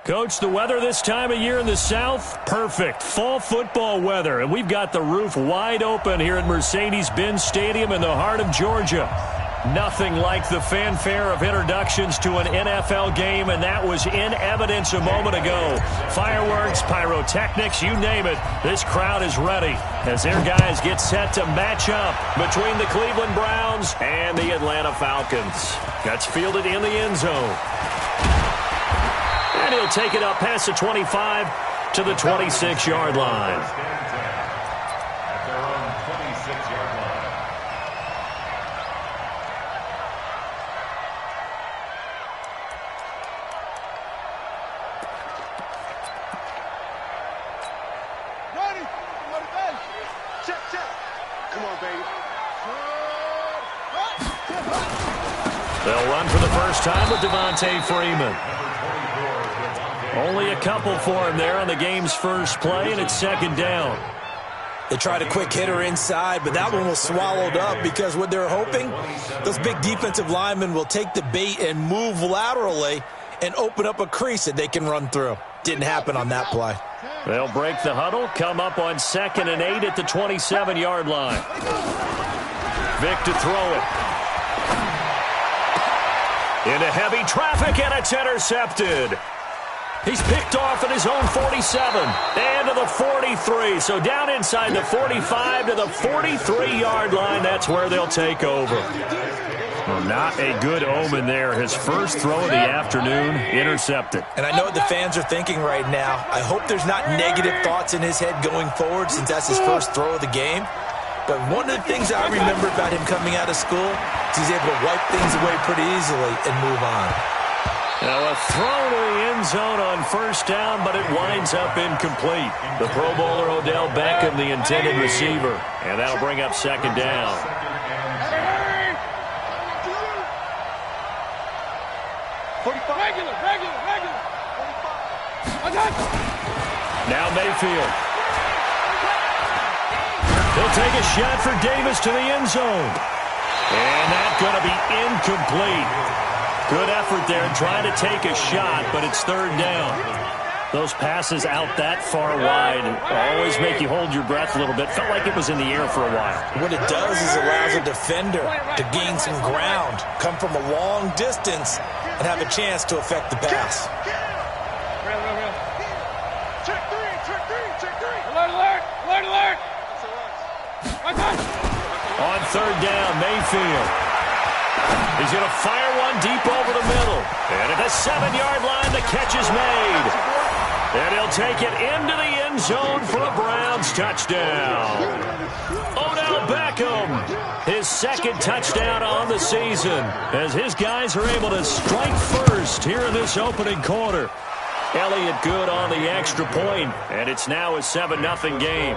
Coach, the weather this time of year in the South, perfect. Fall football weather, and we've got the roof wide open here at Mercedes-Benz Stadium in the heart of Georgia. Nothing like the fanfare of introductions to an NFL game, and that was in evidence a moment ago. Fireworks, pyrotechnics, you name it. This crowd is ready as their guys get set to match up between the Cleveland Browns and the Atlanta Falcons. That's fielded in the end zone. And he'll take it up past the 25 to the 26-yard line. At their own 26-yard line. Ready? Check, check. Come on, baby. They'll run for the first time with Devontae Freeman. Only a couple for him there on the game's first play, and it's second down. They tried a quick hitter inside, but that one was swallowed up because what they're hoping, those big defensive linemen will take the bait and move laterally and open up a crease that they can run through. Didn't happen on that play. They'll break the huddle, come up on 2nd and 8 at the 27-yard line. Vick to throw it. Into heavy traffic, and it's intercepted. He's picked off at his own 47 and to the 43. So down inside the 45 to the 43-yard line. That's where they'll take over. Well, not a good omen there. His first throw of the afternoon, intercepted. And I know what the fans are thinking right now. I hope there's not negative thoughts in his head going forward since that's his first throw of the game. But one of the things I remember about him coming out of school is he's able to wipe things away pretty easily and move on. Now a throw to the end zone on first down, but it winds up incomplete. The Pro Bowler Odell Beckham, the intended receiver. And that'll bring up second down. Now Mayfield. He'll take a shot for Davis to the end zone. And that's going to be incomplete. Good effort there trying to take a shot, but it's third down. Those passes out that far wide always make you hold your breath a little bit. Felt like it was in the air for a while. What it does is allows a defender to gain some ground, come from a long distance, and have a chance to affect the pass. Check three. Alert. On third down, Mayfield. He's going to fire one deep over the middle. And at the 7-yard line, the catch is made. And he'll take it into the end zone for a Browns touchdown. Odell Beckham, his second touchdown on the season, as his guys are able to strike first here in this opening quarter. Elliott good on the extra point, and it's now a 7-0 game.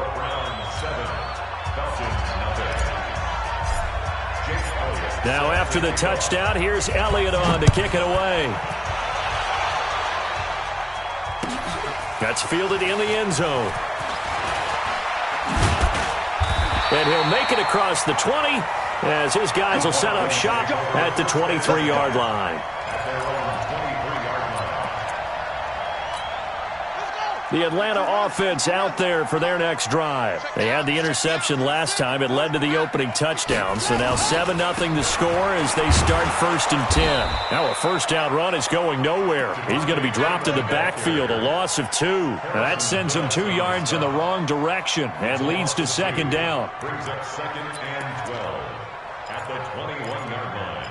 Now after the touchdown, here's Elliott on to kick it away. That's fielded in the end zone. And he'll make it across the 20 as his guys will set up shop at the 23-yard line. The Atlanta offense out there for their next drive. They had the interception last time. It led to the opening touchdown. So now 7-0 the score as they start 1st and 10. Now a first down run is going nowhere. He's going to be dropped in the backfield, a loss of 2. Now that sends him 2 yards in the wrong direction and leads to second down. Brings up 2nd and 12 at the 21-yard line.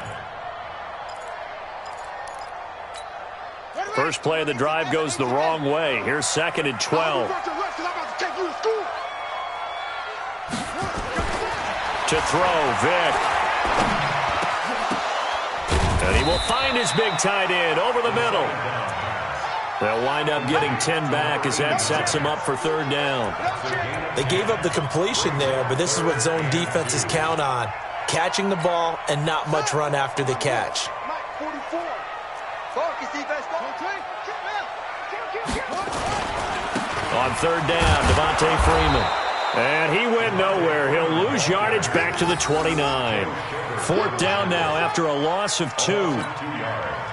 First play of the drive goes the wrong way. Here's 2nd and 12. To throw, Vick. And he will find his big tight end over the middle. They'll wind up getting 10 back as that sets him up for third down. They gave up the completion there, but this is what zone defenses count on. Catching the ball and not much run after the catch. On third down, Devontae Freeman. And he went nowhere. He'll lose yardage back to the 29. 4th down now after a loss of 2.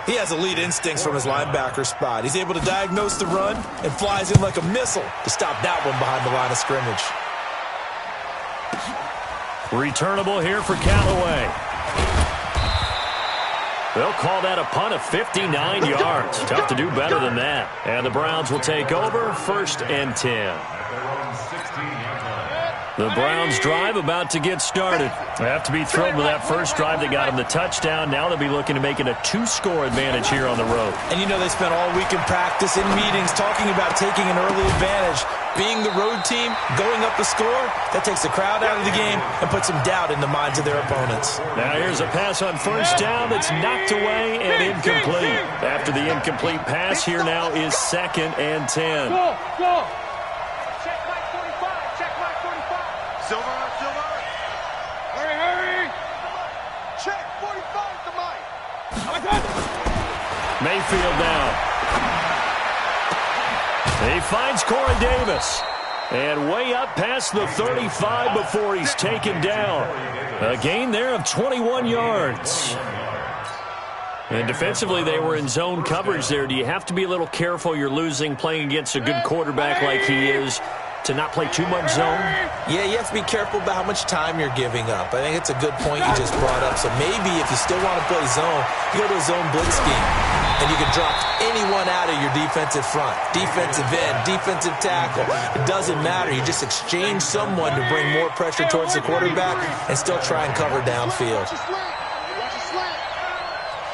He has elite instincts from his linebacker spot. He's able to diagnose the run and flies in like a missile to stop that one behind the line of scrimmage. Returnable here for Callaway. They'll call that a punt of 59 yards. Tough to do better than that. And the Browns will take over, 1st and 10. The Browns drive about to get started. They have to be thrilled with that first drive that got them the touchdown. Now they'll be looking to make it a 2-score advantage here on the road. And you know they spent all week in practice, in meetings, talking about taking an early advantage. Being the road team, going up a score, that takes the crowd out of the game and puts some doubt in the minds of their opponents. Now here's a pass on first down that's knocked away and incomplete. After the incomplete pass, here now is 2nd and 10. Go. Check Mike 45. Check Mike 45. Silver. Hurry. Check 45 to Mike. Mayfield down. He finds Corey Davis. And way up past the 35 before he's taken down. A gain there of 21 yards. And defensively, they were in zone coverage there. Do you have to be a little careful? You're losing playing against a good quarterback like he is to not play too much zone? Yeah, you have to be careful about how much time you're giving up. I think it's a good point you just brought up. So maybe if you still want to play zone, you go to a zone blitz scheme. And you can drop anyone out of your defensive front. Defensive end, defensive tackle. It doesn't matter. You just exchange someone to bring more pressure towards the quarterback and still try and cover downfield. Watch your slant.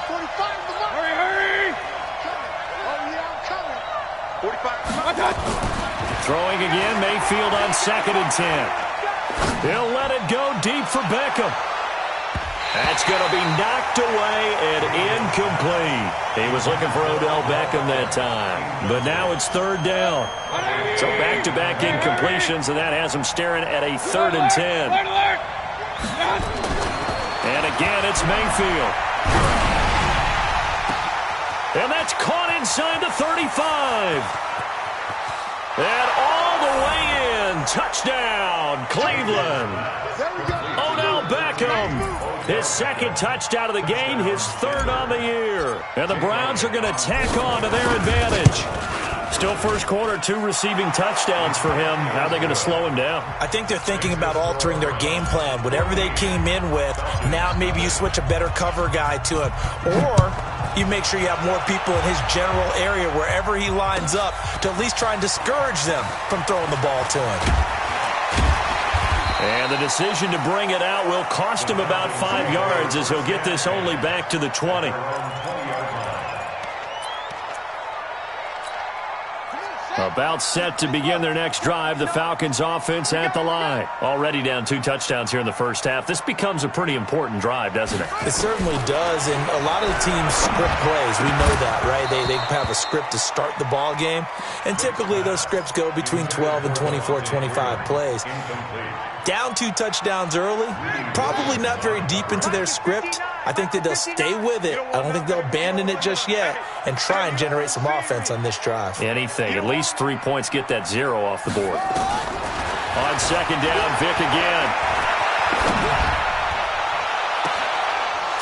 45 to Mike. Hurry. Oh, yeah, I'm coming. 45. Throwing again, Mayfield on 2nd and 10. He'll let it go deep for Beckham. That's going to be knocked away and incomplete. He was looking for Odell Beckham that time. But now it's 3rd down. So back-to-back incompletions, and that has him staring at a 3rd and 10. And again, it's Mayfield. And that's caught inside the 35. And all the way in. Touchdown, Cleveland. Odell Beckham. His 2nd touchdown of the game, his 3rd on the year. And the Browns are going to tack on to their advantage. Still first quarter, 2 receiving touchdowns for him. How are they going to slow him down? I think they're thinking about altering their game plan. Whatever they came in with, now maybe you switch a better cover guy to him. Or you make sure you have more people in his general area wherever he lines up to at least try and discourage them from throwing the ball to him. And the decision to bring it out will cost him about 5 yards as he'll get this only back to the 20. About set to begin their next drive, the Falcons offense at the line. Already down 2 touchdowns here in the first half. This becomes a pretty important drive, doesn't it? It certainly does, and a lot of the teams script plays. We know that, right? They have a script to start the ball game, and typically those scripts go between 12 and 24, 25 plays. Down 2 touchdowns early, probably not very deep into their script. I think that they'll stay with it. I don't think they'll abandon it just yet and try and generate some offense on this drive. Anything. At least 3 points, get that 0 off the board. On 2nd down, Vick again.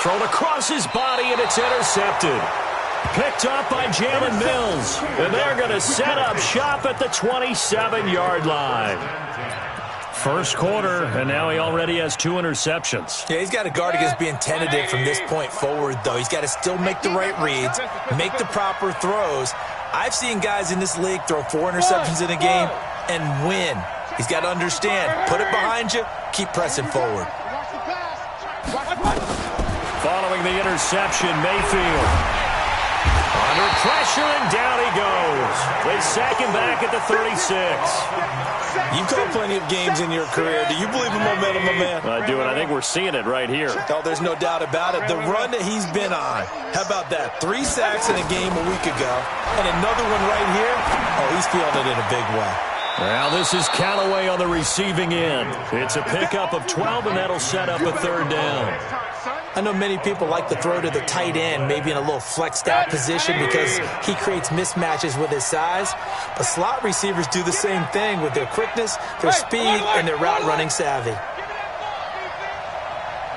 Thrown across his body, and it's intercepted. Picked up by Jalen Mills. And they're going to set up shop at the 27-yard line. First quarter, and now he already has 2 interceptions. Yeah, he's got to guard against being tentative from this point forward, though. He's got to still make the right reads, make the proper throws. I've seen guys in this league throw 4 interceptions in a game and win. He's got to understand, put it behind you, keep pressing forward. Following the interception, Mayfield. Under pressure, and down he goes. They sack him back at the 36. You've called plenty of games in your career. Do you believe in momentum, my man? I do, and I think we're seeing it right here. Oh, there's no doubt about it. The run that he's been on. How about that? 3 sacks in a game a week ago, and another one right here. Oh, he's feeling it in a big way. Now this is Callaway on the receiving end. It's a pickup of 12, and that'll set up a 3rd down. I know many people like to throw to the tight end, maybe in a little flexed out position because he creates mismatches with his size. But slot receivers do the same thing with their quickness, their speed, and their route running savvy.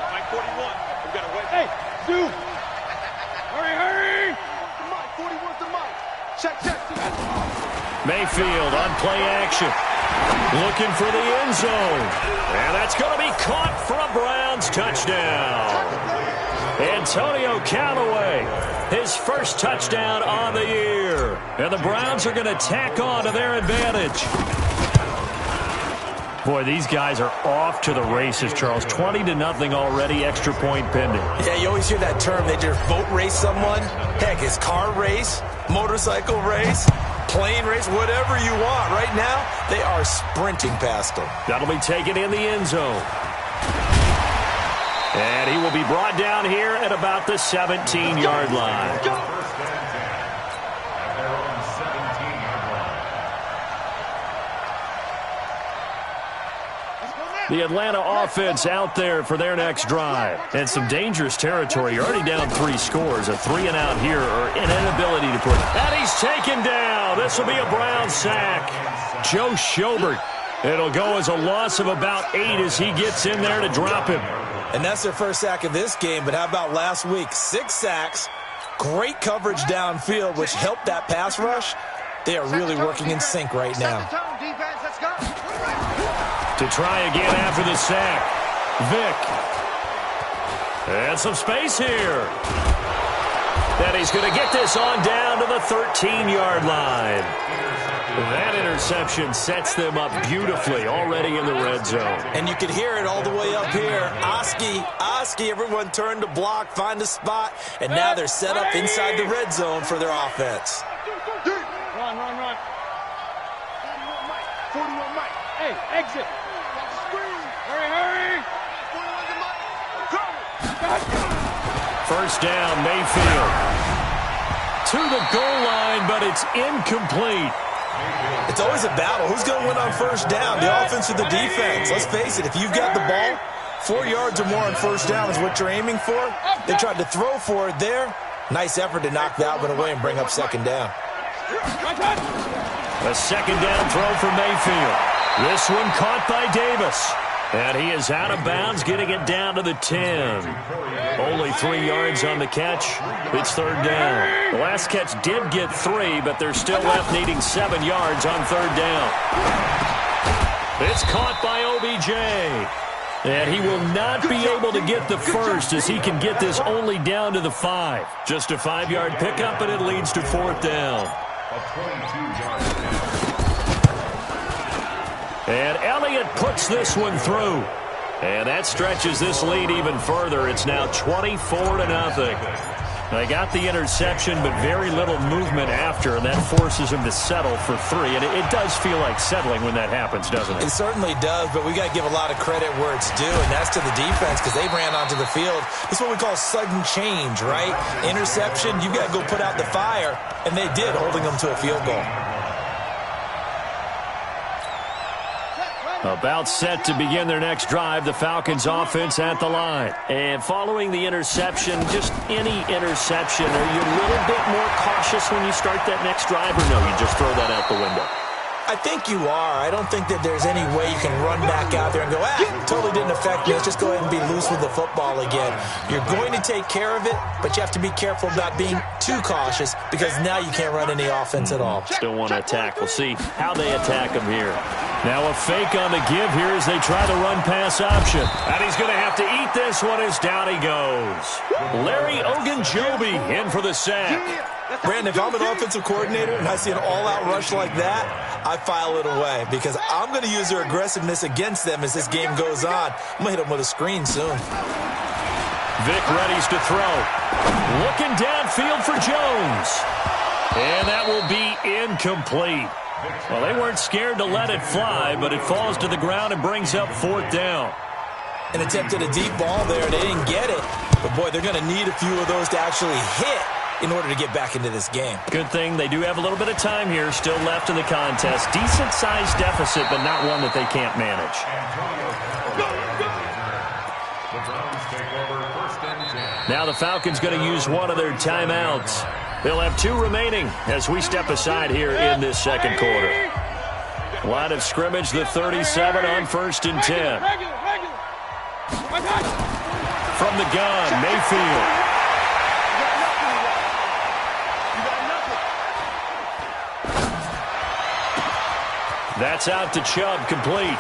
Mike 41. We got to wait. Hey, dude. Hurry. Mayfield on play action. Looking for the end zone. And that's going to be caught for a Browns touchdown. Antonio Callaway, his first touchdown on the year. And the Browns are going to tack on to their advantage. Boy, these guys are off to the races, Charles. 20-0 already, extra point pending. Yeah, you always hear that term. They just boat race someone. Heck, it's car race, motorcycle race, plane race, whatever you want. Right now, they are sprinting past them. That'll be taken in the end zone. And he will be brought down here at about the 17-yard line. The Atlanta offense out there for their next drive. And some dangerous territory. You're already down 3 scores. A 3-and-out here or an inability to put. And he's taken down. This will be a Brown sack. Joe Schobert. It'll go as a loss of about 8 as he gets in there to drop him. And that's their first sack of this game. But how about last week? 6 sacks. Great coverage downfield, which helped that pass rush. They are really working in sync right now. To try again after the sack. Vick. And some space here. And he's going to get this on down to the 13-yard line. That interception sets them up beautifully already in the red zone. And you can hear it all the way up here. Oski, everyone turned to block, find a spot, and now they're set up inside the red zone for their offense. Run. 41 Mike. Hey, exit. Hurry. First down, Mayfield. To the goal line, but it's incomplete. It's always a battle. Who's going to win on first down, the offense or the defense? Let's face it, if you've got the ball, 4 yards or more on first down is what you're aiming for. They tried to throw for it there. Nice effort to knock that one away and bring up second down. A second down throw for Mayfield. This one caught by Davis. And he is out of bounds, getting it down to the 10. Only 3 yards on the catch. It's third down. The last catch did get 3, but they're still left needing 7 yards on third down. It's caught by OBJ. And he will not be able to get the first as he can get this only down to the 5. Just a 5-yard pickup, and it leads to fourth down. And Elliott puts this one through. And that stretches this lead even further. It's now 24-0. They got the interception, but very little movement after, and that forces him to settle for 3. And it does feel like settling when that happens, doesn't it? It certainly does, but we got to give a lot of credit where it's due, and that's to the defense because they ran onto the field. This is what we call sudden change, right? Interception, you got to go put out the fire, and they did, holding them to a field goal. About set to begin their next drive, the Falcons offense at the line. And following the interception, just any interception, are you a little bit more cautious when you start that next drive, or no, you just throw that out the window? I think you are. I don't think that there's any way you can run back out there and go, totally didn't affect me. Let's just go ahead and be loose with the football again. You're going to take care of it, but you have to be careful about being too cautious because now you can't run any offense at all. Still want to attack. We'll see how they attack him here. Now a fake on the give here as they try the run-pass option. And he's going to have to eat this one as down he goes. Larry Ogunjobi in for the sack. Brandon, if I'm an offensive coordinator and I see an all-out rush like that, I file it away because I'm going to use their aggressiveness against them as this game goes on. I'm going to hit them with a screen soon. Vick readies to throw. Looking downfield for Jones. And that will be incomplete. Well, they weren't scared to let it fly, but it falls to the ground and brings up fourth down. An attempt at a deep ball there. They didn't get it. But, boy, they're going to need a few of those to actually hit in order to get back into this game. Good thing they do have a little bit of time here still left in the contest. Decent-sized deficit, but not one that they can't manage. Now the Falcons going to use one of their timeouts. They'll have 2 remaining as we step aside here in this second quarter. Line of scrimmage, the 37 on 1st and 10. From the gun, Mayfield. That's out to Chubb, complete.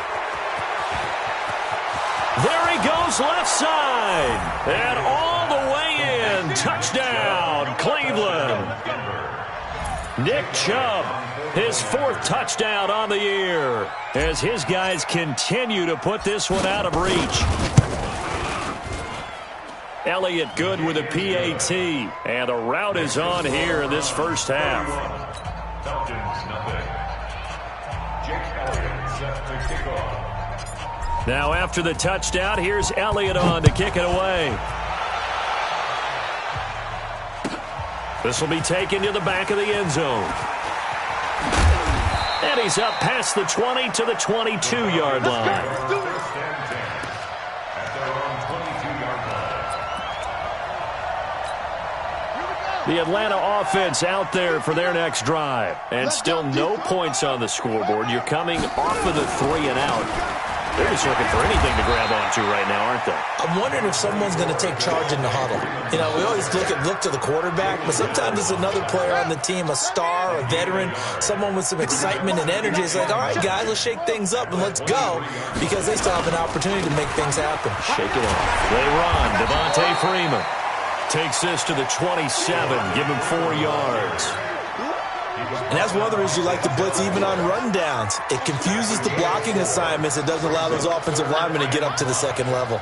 There he goes, left side. And all the way in. Touchdown, Cleveland. Nick Chubb, his 4th touchdown on the year, as his guys continue to put this one out of reach. Elliott good with a PAT, and a rout is on here in this first half. Falcons, nothing. Jake Elliott set to kick off. Now after the touchdown, here's Elliott on to kick it away. This will be taken to the back of the end zone. And he's up past the 20 to the 22-yard line. First and 10 at their own 22-yard line. The Atlanta offense out there for their next drive. And still no points on the scoreboard. You're coming off of the 3 and out. They're just looking for anything to grab onto right now, aren't they? I'm wondering if someone's going to take charge in the huddle. You know, we always look to the quarterback, but sometimes it's another player on the team, a star, a veteran, someone with some excitement and energy. It's like, all right, guys, let's shake things up and let's go, because they still have an opportunity to make things happen. Shake it off. They run. Devontae Freeman takes this to the 27, give him 4 yards. And that's one of the reasons you like to blitz even on rundowns. It confuses the blocking assignments. It doesn't allow those offensive linemen to get up to the second level.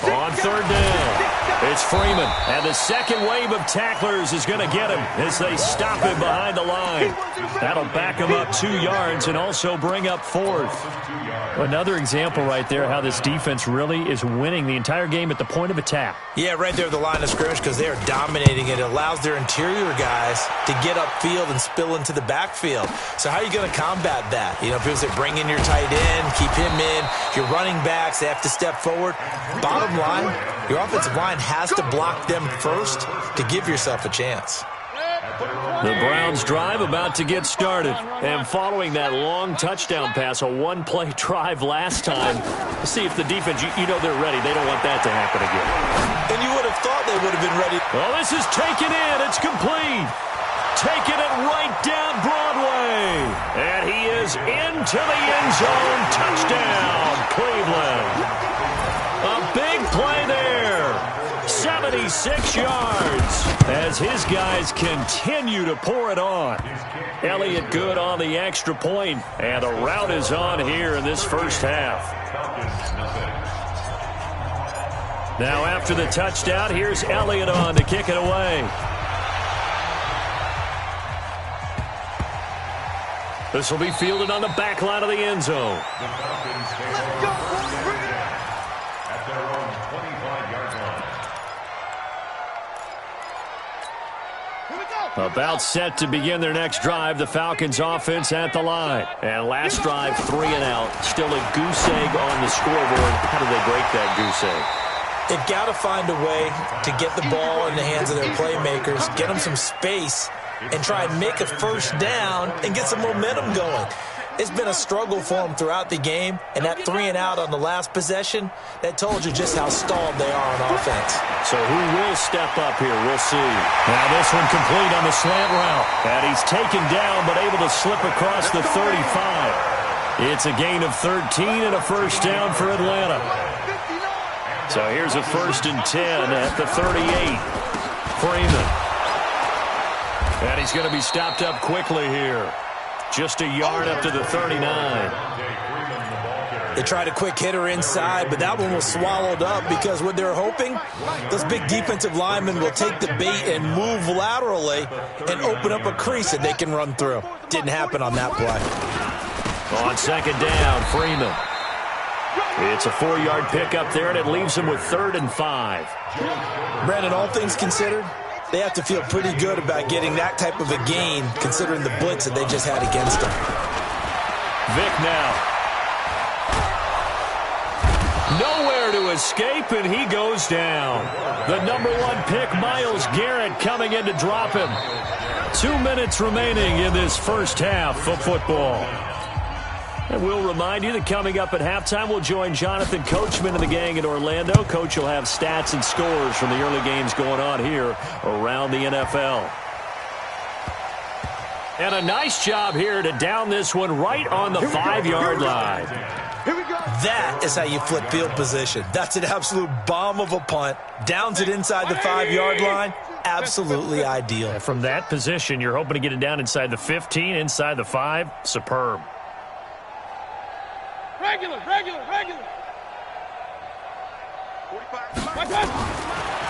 On 3rd down, it's Freeman. And the second wave of tacklers is going to get him as they stop him behind the line. That'll back him up 2 yards and also bring up 4th. Another example right there how this defense really is winning the entire game at the point of attack. Yeah, right there at the line of scrimmage, because they are dominating it. It allows their interior guys to get upfield and spill into the backfield. So how are you going to combat that? You know, people say bring in your tight end, keep him in. Your running backs, they have to step forward. Bottom line, your offensive line has to block them first to give yourself a chance. The Browns drive about to get started. And following that long touchdown pass, a one-play drive last time, let's see if the defense, you know they're ready. They don't want that to happen again. And you would have thought they would have been ready. Well, this is taken in. It's complete. Taking it right down Broadway. And he is into the end zone. Touchdown, Cleveland. A big play there. 76 yards as his guys continue to pour it on. Elliott good on the extra point, and a rout is on here in this first half. Now after the touchdown, here's Elliott on to kick it away. This will be fielded on the back line of the end zone. About set to begin their next drive, the Falcons offense at the line. And last drive, 3 and out. Still a goose egg on the scoreboard. How do they break that goose egg? They've got to find a way to get the ball in the hands of their playmakers, get them some space, and try and make a first down and get some momentum going. It's been a struggle for them throughout the game, and that 3 and out on the last possession, that told you just how stalled they are on offense. So who will step up here? We'll see. Now this one complete on the slant route. And he's taken down but able to slip across the 35. It's a gain of 13 and a first down for Atlanta. So here's a 1st and 10 at the 38. Freeman. And he's going to be stopped up quickly here. Just a yard up to the 39. They tried a quick hitter inside, but that one was swallowed up because what they're hoping, those big defensive linemen will take the bait and move laterally and open up a crease that they can run through. Didn't happen on that play. On 2nd down, Freeman. It's a 4-yard pickup there, and it leaves him with 3rd and 5. Brandon, all things considered, they have to feel pretty good about getting that type of a gain, considering the blitz that they just had against them. Vic now. Nowhere to escape, and he goes down. The number 1 pick, Myles Garrett, coming in to drop him. 2 minutes remaining in this first half of football. And we'll remind you that coming up at halftime, we'll join Jonathan Coachman and the gang in Orlando. Coach will have stats and scores from the early games going on here around the NFL. And a nice job here to down this one right on the 5-yard line. That is how you flip field position. That's an absolute bomb of a punt. Downs it inside the 5-yard line. Absolutely ideal. And from that position, you're hoping to get it down inside the 15, inside the 5. Superb. Regular.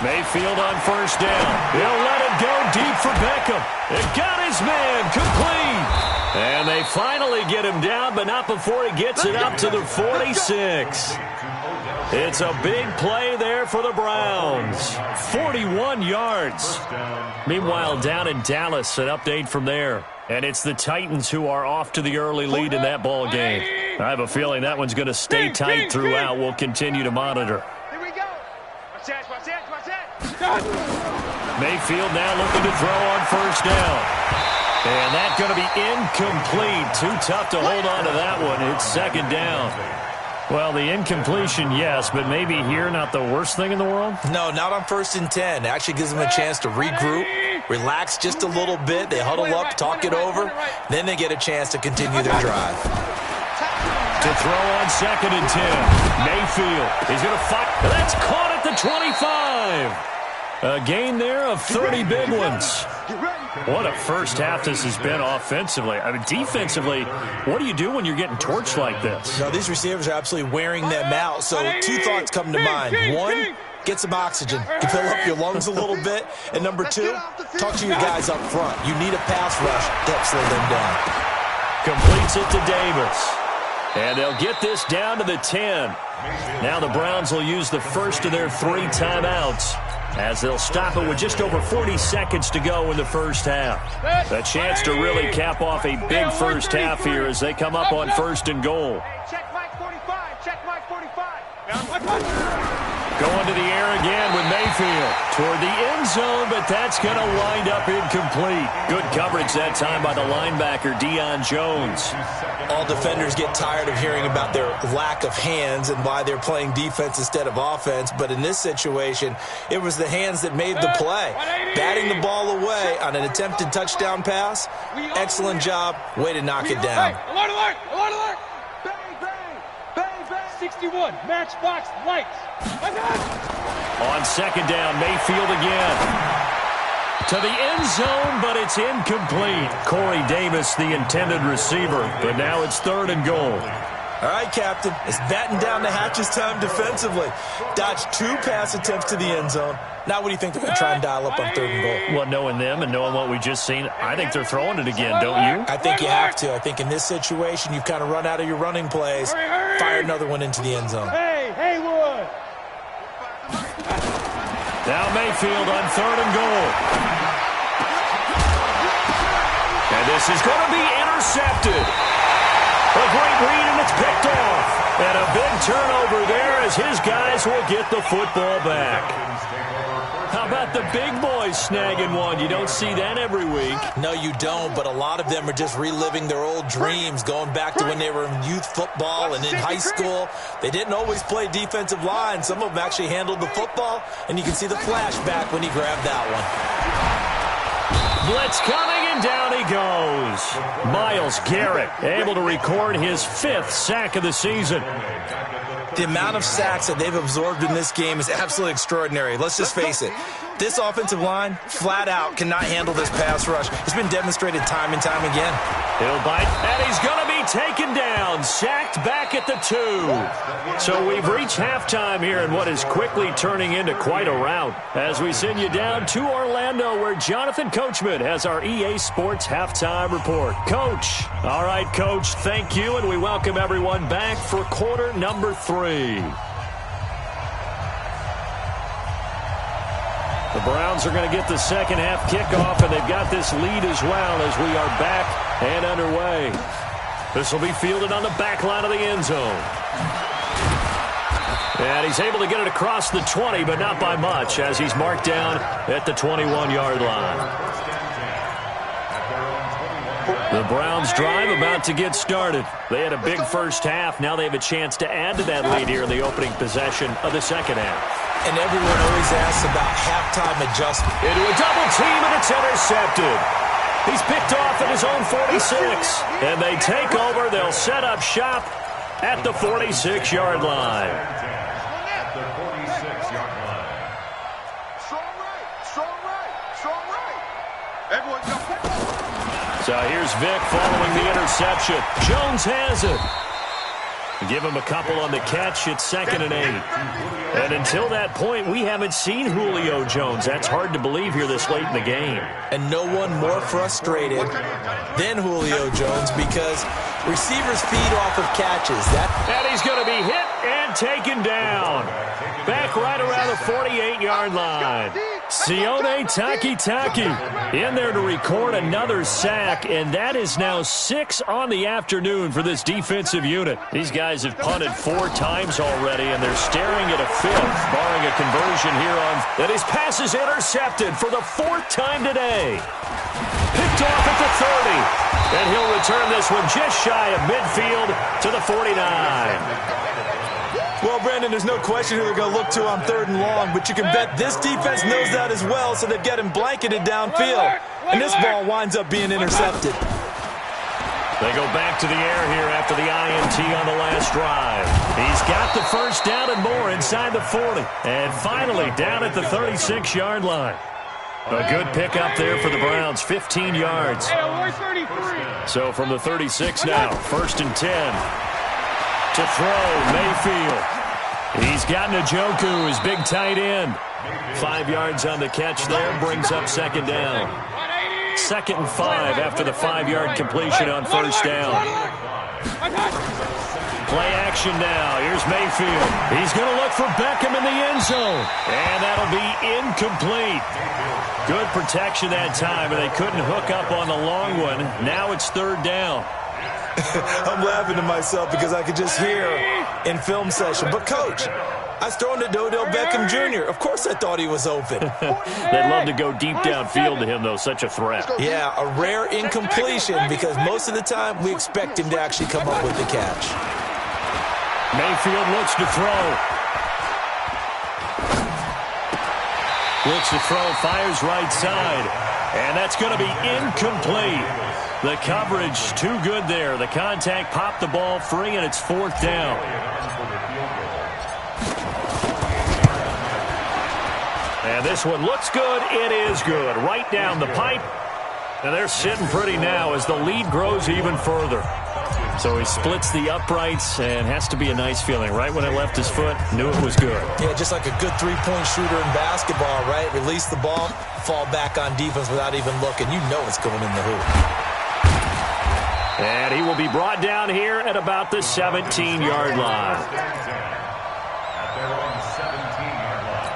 Mayfield on first down. He'll let it go deep for Beckham. It got his man complete. And they finally get him down, but not before he gets it up to the 46. It's a big play there for the Browns. 41 yards. Meanwhile, down in Dallas, an update from there. And it's the Titans who are off to the early lead in that ball game. I have a feeling that one's going to stay tight throughout. We'll continue to monitor. Here we go. Watch that. Mayfield now looking to throw on first down. And that's going to be incomplete. Too tough to hold on to that one. It's second down. Well, the incompletion, yes, but maybe here not the worst thing in the world? No, not on 1st and 10. It actually gives them a chance to regroup, relax just a little bit. They huddle up, talk it over. Then they get a chance to continue their drive. To throw on 2nd and 10. Mayfield. He's going to fight. That's caught at the 25. A gain there of 30 big ones. What a first half this has been offensively. I mean, defensively, what do you do when you're getting torched like this? No, these receivers are absolutely wearing them out. So 2 thoughts come to mind. 1, get some oxygen. You fill up your lungs a little bit. And number 2, talk to your guys up front. You need a pass rush to help slow them down. Completes it to Davis. And they'll get this down to the 10. Now the Browns will use the first of their 3 timeouts, as they'll stop it with just over 40 seconds to go in the first half. A chance to really cap off a big first half here as they come up on 1st and goal. Check Mike 45. Check Mike 45. Going to the air again with Mayfield toward the end zone, but that's going to wind up incomplete. Good coverage that time by the linebacker, Deion Jones. All defenders get tired of hearing about their lack of hands and why they're playing defense instead of offense. But in this situation, it was the hands that made the play. Batting the ball away on an attempted touchdown pass. Excellent job. Way to knock it down. Alert, alert, alert, alert. Bang, bang, bang, bang. 61, matchbox lights. On 2nd down, Mayfield again. To the end zone, but it's incomplete. Corey Davis, the intended receiver, but now it's 3rd and goal. All right, Captain. It's batting down the hatches time defensively. Dodged 2 pass attempts to the end zone. Now what do you think they're going to try and dial up on 3rd and goal? Well, knowing them and knowing what we just seen, I think they're throwing it again, don't you? I think you have to. I think in this situation, you've kind of run out of your running plays. Fire another one into the end zone. Hey, Haywood. Now Mayfield on 3rd and goal. And this is going to be intercepted. A great read, and it's picked off. And a big turnover there as his guys will get the football back. How about the big boys snagging one? You don't see that every week. No, you don't, but a lot of them are just reliving their old dreams, going back to when they were in youth football and in high school. They didn't always play defensive line. Some of them actually handled the football, and you can see the flashback when he grabbed that one. Blitz coming, and down he goes. Myles Garrett able to record his 5th sack of the season. The amount of sacks that they've absorbed in this game is absolutely extraordinary. Let's just face it. This offensive line, flat out, cannot handle this pass rush. It's been demonstrated time and time again. He'll bite, and he's going to be taken down. Sacked back at the 2. So we've reached halftime here in what is quickly turning into quite a rout as we send you down to Orlando, where Jonathan Coachman has our EA Sports halftime report. Coach. All right, Coach, thank you, and we welcome everyone back for quarter number 3. The Browns are going to get the second half kickoff, and they've got this lead as well as we are back and underway. This will be fielded on the back line of the end zone. And he's able to get it across the 20, but not by much, as he's marked down at the 21-yard line. The Browns drive about to get started. They had a big first half. Now they have a chance to add to that lead here in the opening possession of the second half. And everyone always asks about halftime adjustment. Into a double team, and it's intercepted. He's picked off at his own 46. And they take over. They'll set up shop at the 46-yard line. At the 46-yard line. Strong right, strong right, strong right. Everyone go. So here's Vic following the interception. Jones has it. Give him a couple on the catch. It's 2nd and 8. And until that point, we haven't seen Julio Jones. That's hard to believe here this late in the game. And no one more frustrated than Julio Jones because receivers feed off of catches. And he's going to be hit and taken down. Back right around the 48-yard line. Sione Takitaki in there to record another sack, and that is now 6 on the afternoon for this defensive unit. These guys have punted 4 times already, and they're staring at a 5th, barring a conversion here on. And his pass is intercepted for the 4th time today. Picked off at the 30, and he'll return this one just shy of midfield to the 49. Well, Brandon, there's no question who they're going to look to on 3rd and long, but you can bet this defense knows that as well, so they've got him blanketed downfield. And this ball winds up being intercepted. They go back to the air here after the INT on the last drive. He's got the first down and more inside the 40. And finally down at the 36-yard line. A good pickup there for the Browns, 15 yards. So from the 36 now, 1st and 10. To throw, Mayfield. He's got Njoku, his big tight end. 5 yards on the catch there, brings up 2nd down. 2nd and 5 after the 5-yard completion on 1st down. Play action now. Here's Mayfield. He's going to look for Beckham in the end zone. And that'll be incomplete. Good protection that time, and they couldn't hook up on the long one. Now it's 3rd down. I'm laughing to myself because I could just hear in film session. But, Coach, I was throwing to Odell Beckham Jr. Of course I thought he was open. They'd love to go deep downfield to him, though. Such a threat. Yeah, a rare incompletion because most of the time we expect him to actually come up with the catch. Mayfield looks to throw. Looks to throw, fires right side. And that's going to be incomplete. The coverage too good there. The contact popped the ball free, and it's 4th down. And this one looks good. It is good. Right down the pipe. And they're sitting pretty now as the lead grows even further. So he splits the uprights, and has to be a nice feeling. Right when it left his foot, knew it was good. Yeah, just like a good three-point shooter in basketball, right? Release the ball, fall back on defense without even looking. You know it's going in the hoop. And he will be brought down here at about the 17-yard line. At their own 17-yard line.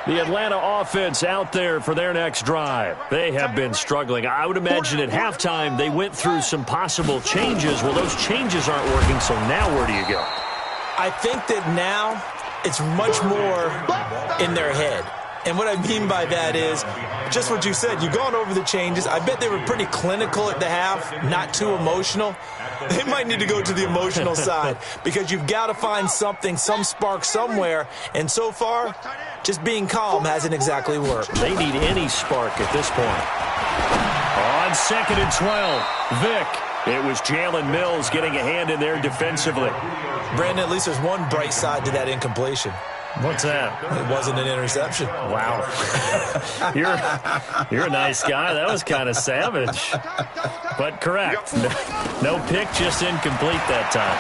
The Atlanta offense out there for their next drive. They have been struggling. I would imagine at halftime they went through some possible changes. Well, those changes aren't working, so now where do you go? I think that now it's much more in their head. And what I mean by that is just what you said. You've gone over the changes. I bet they were pretty clinical at the half, not too emotional. They might need to go to the emotional side because you've got to find something, some spark somewhere. And so far, just being calm hasn't exactly worked. They need any spark at this point. On 2nd and 12, Vic. It was Jalen Mills getting a hand in there defensively. Brandon, at least there's one bright side to that incompletion. What's that? It wasn't an interception. Wow. You're a nice guy. That was kind of savage. But correct. No pick, just incomplete that time.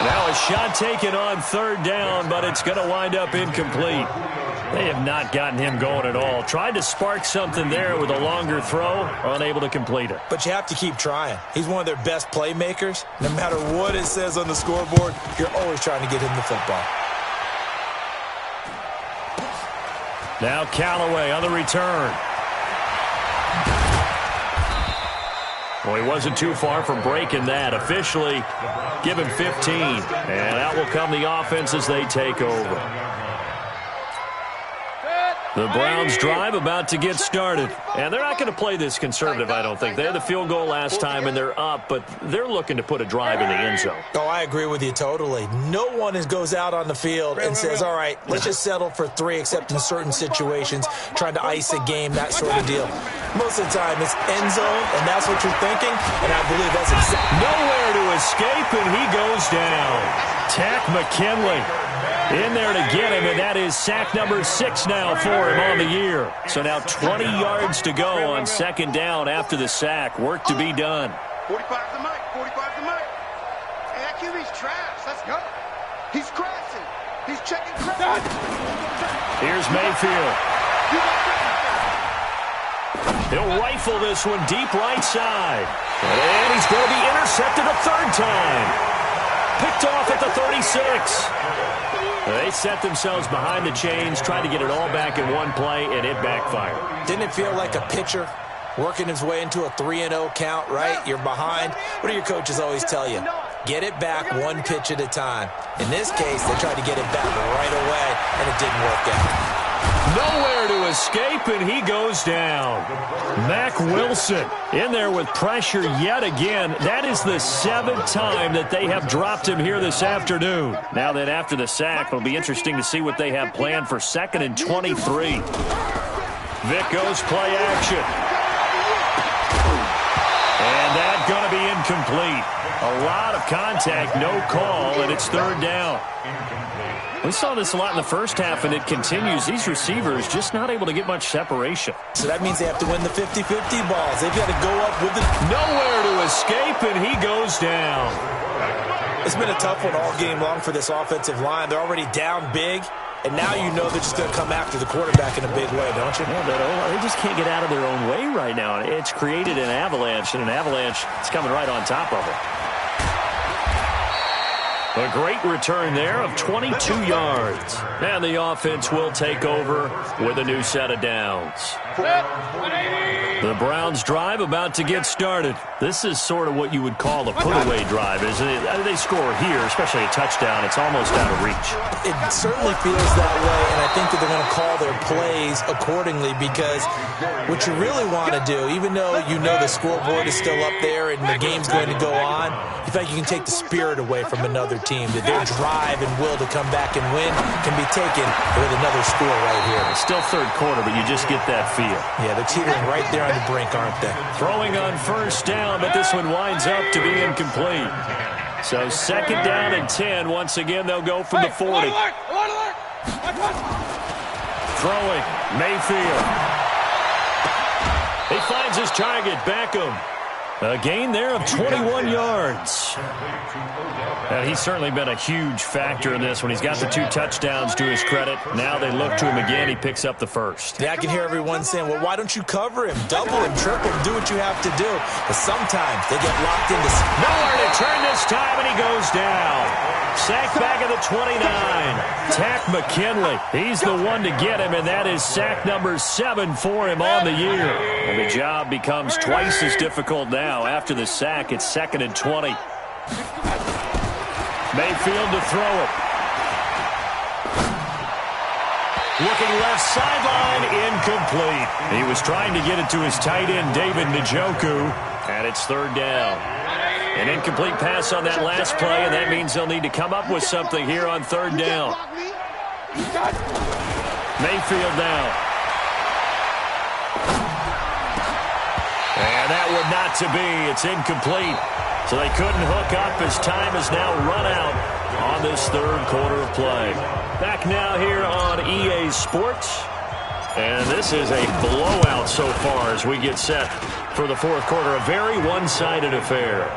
Now a shot taken on 3rd down, but it's going to wind up incomplete. They have not gotten him going at all. Tried to spark something there with a longer throw, unable to complete it. But you have to keep trying. He's one of their best playmakers. No matter what it says on the scoreboard, you're always trying to get him the football. Now Callaway on the return. Well, he wasn't too far from breaking that. Officially, give him 15. And out will come the offense as they take over. The Browns drive about to get started. And they're not going to play this conservative, I don't think. They had the field goal last time, and they're up, but they're looking to put a drive in the end zone. Oh, I agree with you totally. No one goes out on the field and says, all right, let's just settle for 3, except in certain situations, trying to ice a game, that sort of deal. Most of the time, it's end zone, and that's what you're thinking, and I believe that's exactly. Nowhere to escape, and he goes down. Tack McKinley in there to get him, and that is sack number 6 now for him on the year. So now 20 yards to go on second down after the sack. Work to be done. 45 to Mike, 45 to Mike. Hey, that QB's trash. Let's go. He's crashing. He's checking crash. Here's Mayfield. He'll rifle this one deep right side. And he's going to be intercepted a third time. Picked off at the 36. They set themselves behind the chains, trying to get it all back in one play, and it backfired. Didn't it feel like a pitcher working his way into a 3-0 count, right? You're behind. What do your coaches always tell you? Get it back one pitch at a time. In this case, they tried to get it back right away, and it didn't work out. Nowhere to escape, and he goes down. Mack Wilson in there with pressure yet again. That is the 7th time that they have dropped him here this afternoon. Now that after the sack, it'll be interesting to see what they have planned for 2nd and 23. Vic goes play action. And that's going to be incomplete. A lot of contact, no call, and it's 3rd down. We saw this a lot in the first half, and it continues. These receivers just not able to get much separation. So that means they have to win the 50-50 balls. They've got to go up with it. Nowhere to escape, and he goes down. It's been a tough one all game long for this offensive line. They're already down big, and now you know they're just going to come after the quarterback in a big way, don't you? Yeah, they just can't get out of their own way right now. It's created an avalanche, and an avalanche is coming right on top of it. A great return there of 22 yards. And the offense will take over with a new set of downs. The Browns drive about to get started. This is sort of what you would call a put-away drive, isn't it? They score here, especially a touchdown. It's almost out of reach. It certainly feels that way, and I think that they're going to call their plays accordingly, because what you really want to do, even though you know the scoreboard is still up there and the game's going to go on, in fact, you can take the spirit away from another team, that their drive and will to come back and win can be taken with another score right here. It's still 3rd quarter, but you just get that feel. Yeah, they're teetering right there on the brink, aren't they? Throwing on 1st down, but this one winds up to be incomplete. So 2nd down and 10. Once again, they'll go from the 40. Throwing, Mayfield. He finds his target, Beckham. A gain there of 21 yards. And he's certainly been a huge factor in this when he's got the 2 touchdowns to his credit. Now they look to him again. He picks up the 1st. Yeah, I can hear everyone saying, well, why don't you cover him? Double him, triple him, do what you have to do. But sometimes they get locked into... Nowhere to turn this time, and he goes down. Sack back at the 29. Tack McKinley. He's the one to get him, and that is sack number 7 for him on the year. And the job becomes twice as difficult now. After the sack, it's 2nd and 20. Mayfield to throw it. Looking left sideline, incomplete. He was trying to get it to his tight end, David Njoku, and it's 3rd down. An incomplete pass on that last play, and that means they'll need to come up with something here on 3rd down. Mayfield now. And that would not to be. It's incomplete. So they couldn't hook up as time has now run out on this 3rd quarter of play. Back now here on EA Sports. And this is a blowout so far as we get set for the 4th quarter. A very one-sided affair.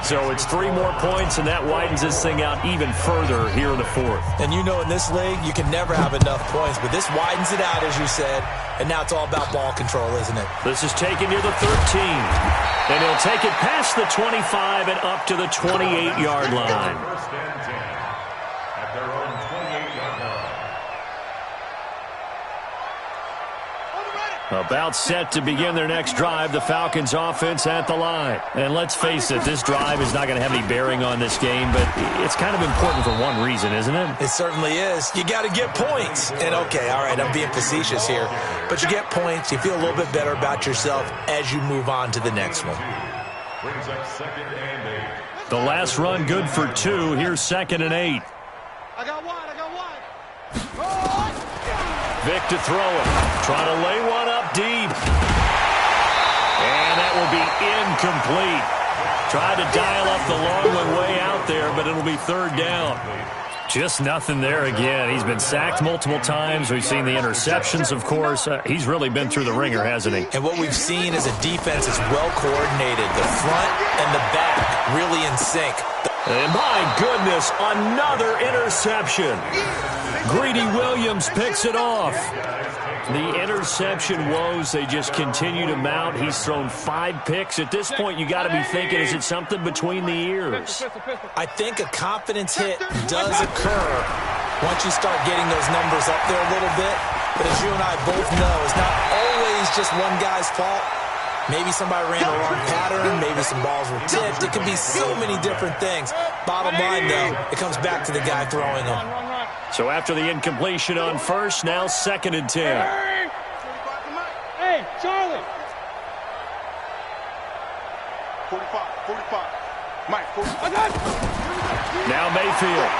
So it's 3 more points, and that widens this thing out even further here in the 4th. And you know in this league, you can never have enough points, but this widens it out, as you said, and now it's all about ball control, isn't it? This is taken near the 13, and he'll take it past the 25 and up to the 28-yard line. First and 10 at their own 28-yard line. On the ready. About set to begin their next drive, the Falcons offense at the line. And let's face it, this drive is not going to have any bearing on this game, but it's kind of important for one reason, isn't it? It certainly is. You got to get points. And okay, all right, I'm being facetious here, but you get points, you feel a little bit better about yourself as you move on to the next one. Brings up 2nd and 8. The last run good for 2. Here's 2nd and 8. I got one. Vic to throw it. Trying to lay one up deep. And that will be incomplete. Tried to dial up the long one way out there, but it'll be 3rd down. Just nothing there again. He's been sacked multiple times. We've seen the interceptions, of course. He's really been through the ringer, hasn't he? And what we've seen is a defense that's well coordinated. The front and the back really in sync. And my goodness, another interception. Greedy Williams picks it off. The interception woes, they just continue to mount. He's thrown 5 picks. At this point, you got to be thinking, is it something between the ears? I think a confidence hit does occur once you start getting those numbers up there a little bit. But as you and I both know, it's not always just one guy's fault. Maybe somebody ran a wrong pattern. Maybe some balls were tipped. It can be so many different things. Bottom line, though, it comes back to the guy throwing them. So after the incompletion on first, now 2nd and 10. Hey, Charlie. 45. Mike, 45. Now Mayfield.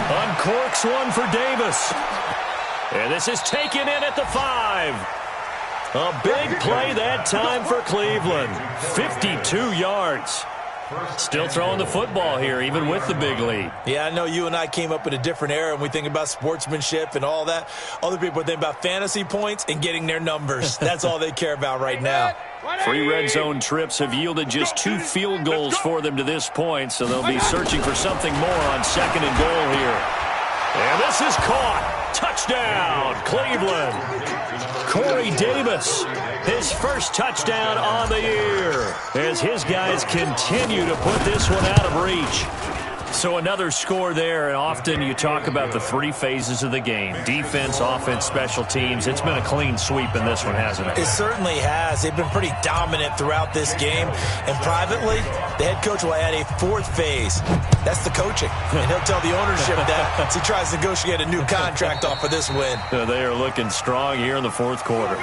Uncorks one for Davis. And this is taken in at the 5. A big play that time for Cleveland. 52 yards. Still throwing the football here, even with the big lead. Yeah, I know you and I came up in a different era, and we think about sportsmanship and all that. Other people think about fantasy points and getting their numbers. That's all they care about right now. 3 red zone trips have yielded just 2 field goals for them to this point, so they'll be searching for something more on 2nd and goal here. And this is caught. Touchdown, Cleveland. Corey Davis, his first touchdown on the year, as his guys continue to put this one out of reach. So another score there, and often you talk about the 3 phases of the game: defense, offense, special teams. It's been a clean sweep in this one, hasn't it? It certainly has. They've been pretty dominant throughout this game. And privately, the head coach will add a 4th phase. That's the coaching. And he'll tell the ownership that as he tries to negotiate a new contract off of this win. They are looking strong here in the 4th quarter.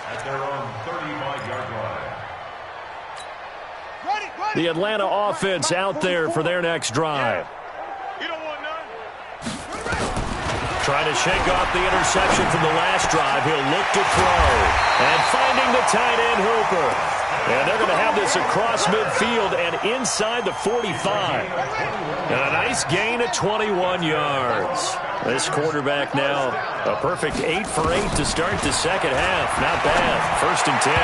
At their own 35-yard line. The Atlanta offense out there for their next drive. You don't want none. Trying to shake off the interception from the last drive. He'll look to throw. And finding the tight end Hooper. And they're going to have this across midfield and inside the 45. And a nice gain of 21 yards. This quarterback now a perfect 8 for 8 to start the second half. Not bad. 1st and 10.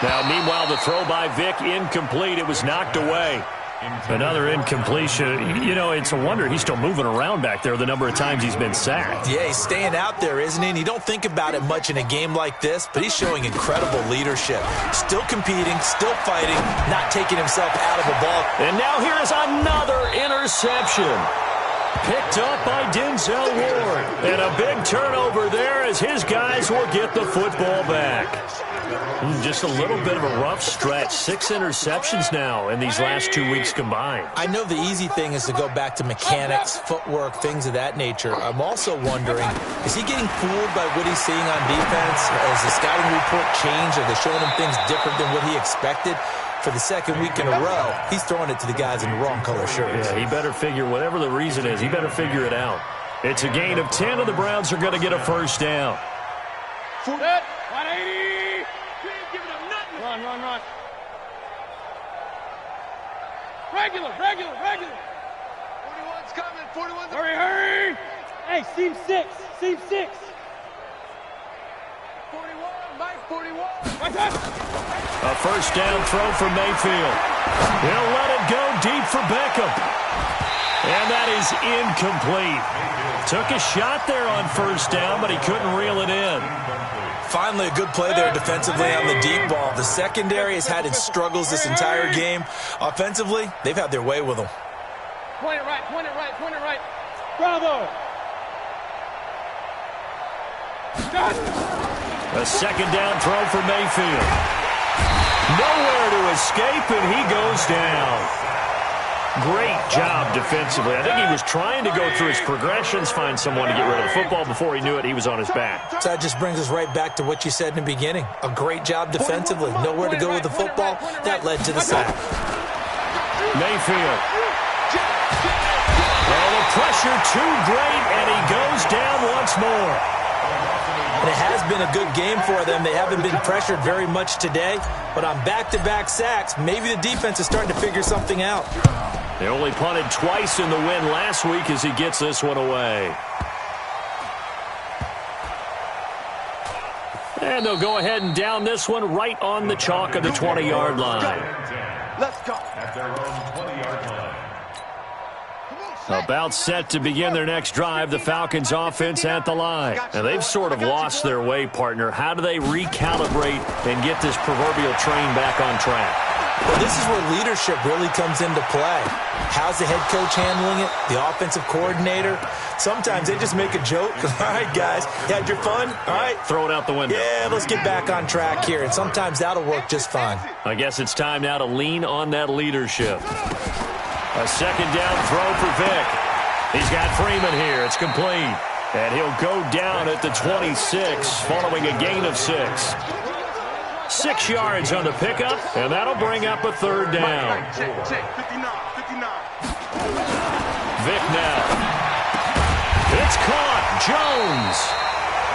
Now, meanwhile, the throw by Vic incomplete. It was knocked away. Another incompletion. You know, it's a wonder he's still moving around back there the number of times he's been sacked. Yeah, he's staying out there, isn't he? And you don't think about it much in a game like this, but he's showing incredible leadership. Still competing, still fighting, not taking himself out of a ball. And now here is another interception. Picked up by Denzel Ward. And a big turnover there as his guys will get the football back. Just a little bit of a rough stretch. 6 interceptions now in these last 2 weeks combined. I know the easy thing is to go back to mechanics, footwork, things of that nature. I'm also wondering, is he getting fooled by what he's seeing on defense? Has the scouting report changed? Are they showing him things different than what he expected? For the 2nd week in a row, he's throwing it to the guys in the wrong color shirts. Yeah, he better figure, whatever the reason is, he better figure it out. It's a gain of 10, and the Browns are going to get a 1st down. 180. Give it up, nothing. Run. Regular. 41's coming. 41's Hurry. Hey, seam 6. 41. Mike, 41. A 1st down throw for Mayfield. He'll let it go deep for Beckham. And that is incomplete. Took a shot there on 1st down, but he couldn't reel it in. Finally, a good play there defensively on the deep ball. The secondary has had its struggles this entire game. Offensively, they've had their way with them. Point it right. Bravo. A second down throw for Mayfield. Nowhere to escape, and he goes down. Great job defensively. I think he was trying to go through his progressions, find someone to get rid of the football. Before he knew it, he was on his back. So that just brings us right back to what you said in the beginning. A great job defensively. Nowhere to go with the football. That led to the sack. Mayfield. Well, the pressure too great, and he goes down once more. And it has been a good game for them. They haven't been pressured very much today. But on back-to-back sacks, maybe the defense is starting to figure something out. They only punted twice in the win last week as he gets this one away. And they'll go ahead and down this one right on the chalk of the 20-yard line. Let's go. At their own 20-yard line. About set to begin their next drive, the Falcons offense at the line. Now, they've sort of lost their way, partner. How do they recalibrate and get this proverbial train back on track? Well, this is where leadership really comes into play. How's the head coach handling it? The offensive coordinator? Sometimes they just make a joke. All right, guys, you had your fun? All right. Throw it out the window. Yeah, let's get back on track here. And sometimes that'll work just fine. I guess it's time now to lean on that leadership. A second down throw for Vick. He's got Freeman here. It's complete. And he'll go down at the 26 following a gain of 6. 6 yards on the pickup, and that'll bring up a third down. Vick now. It's caught. Jones.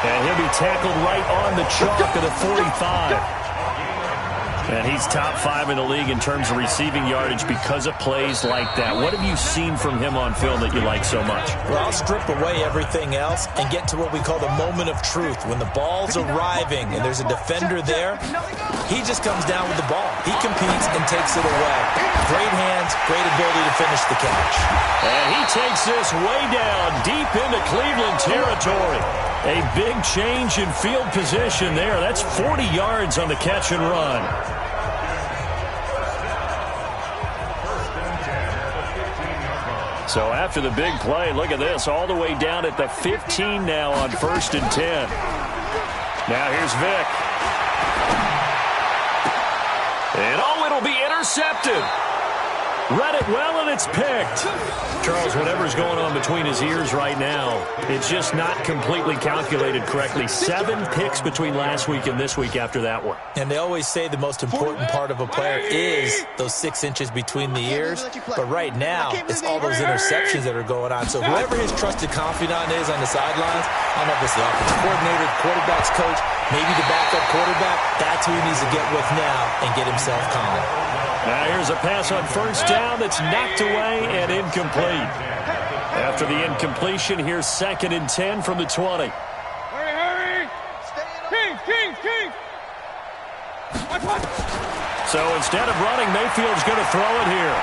And he'll be tackled right on the chalk of the 45. And he's top 5 in the league in terms of receiving yardage because of plays like that. What have you seen from him on film that you like so much? Well, I'll strip away everything else and get to what we call the moment of truth. When the ball's arriving and there's a defender there, he just comes down with the ball. He competes and takes it away. Great hands, great ability to finish the catch. And he takes this way down deep into Cleveland territory. A big change in field position there. That's 40 yards on the catch and run. So after the big play, look at this, all the way down at the 15 now on 1st and 10. Now here's Vick. And oh, it'll be intercepted. Read it well, and it's picked. Charles, whatever's going on between his ears right now, it's just not completely calculated correctly. 7 picks between last week and this week after that one. And they always say the most important part of a player is those 6 inches between the ears. But right now, it's all those interceptions that are going on. So whoever his trusted confidant is on the sidelines, I don't know if it's the offensive coordinator, the quarterback's coach, maybe the backup quarterback, that's who he needs to get with now and get himself calm. Now here's a pass on 1st down that's knocked away and incomplete. After the incompletion, here's 2nd and 10 from the 20. Hurry! King! So instead of running, Mayfield's going to throw it here.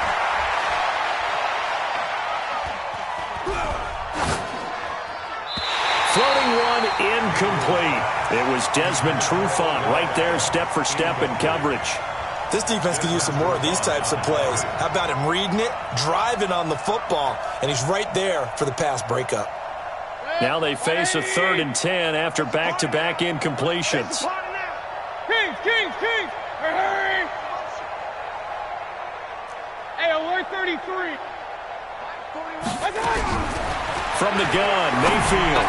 Floating one, incomplete. It was Desmond Trufant right there, step for step in coverage. This defense could use some more of these types of plays. How about him reading it, driving on the football, and he's right there for the pass breakup. Now they face a 3rd and 10 after back-to-back incompletions. King! Hurry! Hey, alert 33. From the gun, Mayfield.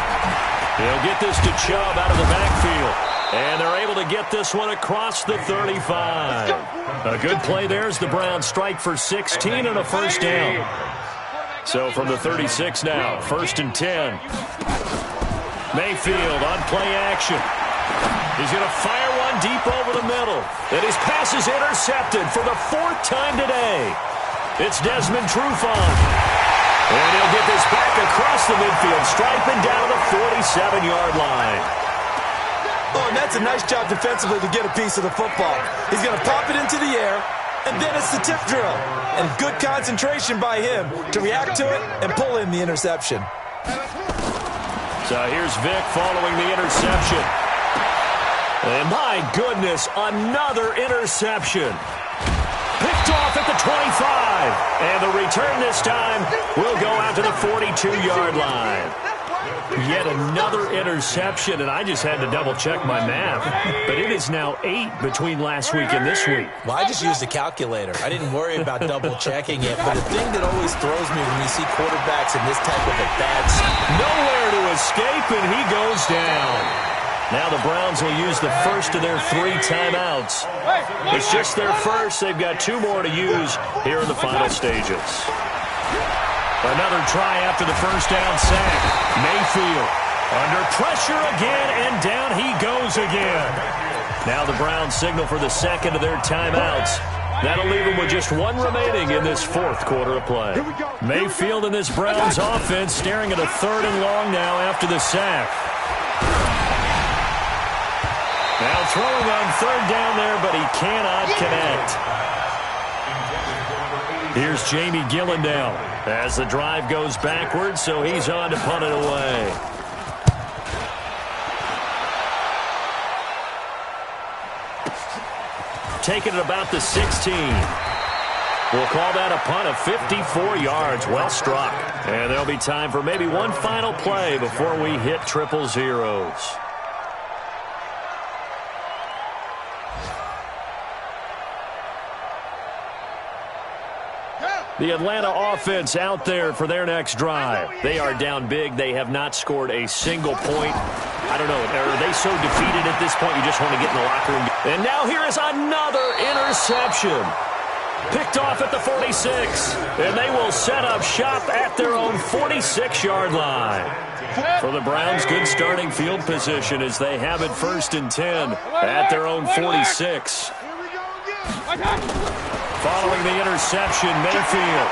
He'll get this to Chubb out of the backfield. And they're able to get this one across the 35. A good play there as the Browns strike for 16 and a 1st down. So from the 36 now, 1st and 10. Mayfield on play action. He's going to fire one deep over the middle. And his pass is intercepted for the 4th time today. It's Desmond Trufant. And he'll get this back across the midfield stripe and down to the 47-yard line. Oh, and that's a nice job defensively to get a piece of the football. He's going to pop it into the air, and then it's the tip drill. And good concentration by him to react to it and pull in the interception. So here's Vick following the interception. And my goodness, another interception. Picked off at the 25. And the return this time will go out to the 42-yard line. Yet another interception, and I just had to double-check my math. But it is now 8 between last week and this week. Well, I just used a calculator. I didn't worry about double-checking it. But the thing that always throws me when you see quarterbacks in this type of a bad spot. Nowhere to escape, and he goes down. Now the Browns will use the first of their 3 timeouts. It's just their first. They've got 2 more to use here in the final stages. Another try after the first down sack. Mayfield under pressure again, and down he goes again. Now the Browns signal for the second of their timeouts. That'll leave them with just 1 remaining in this 4th quarter of play. Mayfield in this Browns offense staring at a 3rd and long now after the sack. Now throwing on 3rd down there, but he cannot connect. Here's Jamie Gillandale as the drive goes backwards, so he's on to punt it away. Taking it about the 16. We'll call that a punt of 54 yards. Well struck. And there'll be time for maybe one final play before we hit 000. The Atlanta offense out there for their next drive. They are down big. They have not scored a single point. I don't know. Are they so defeated at this point you just want to get in the locker room? And now here is another interception. Picked off at the 46. And they will set up shop at their own 46-yard line. For the Browns, good starting field position as they have it 1st and 10 at their own 46. Following the interception, Mayfield.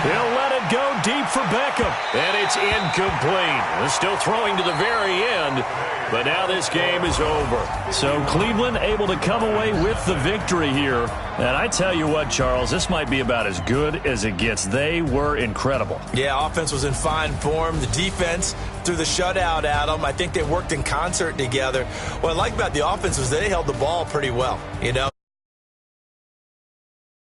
He'll let it go deep for Beckham. And it's incomplete. They're still throwing to the very end. But now this game is over. So Cleveland able to come away with the victory here. And I tell you what, Charles, this might be about as good as it gets. They were incredible. Yeah, offense was in fine form. The defense through the shutout, Adam. I think they worked in concert together. What I like about the offense was they held the ball pretty well. You know,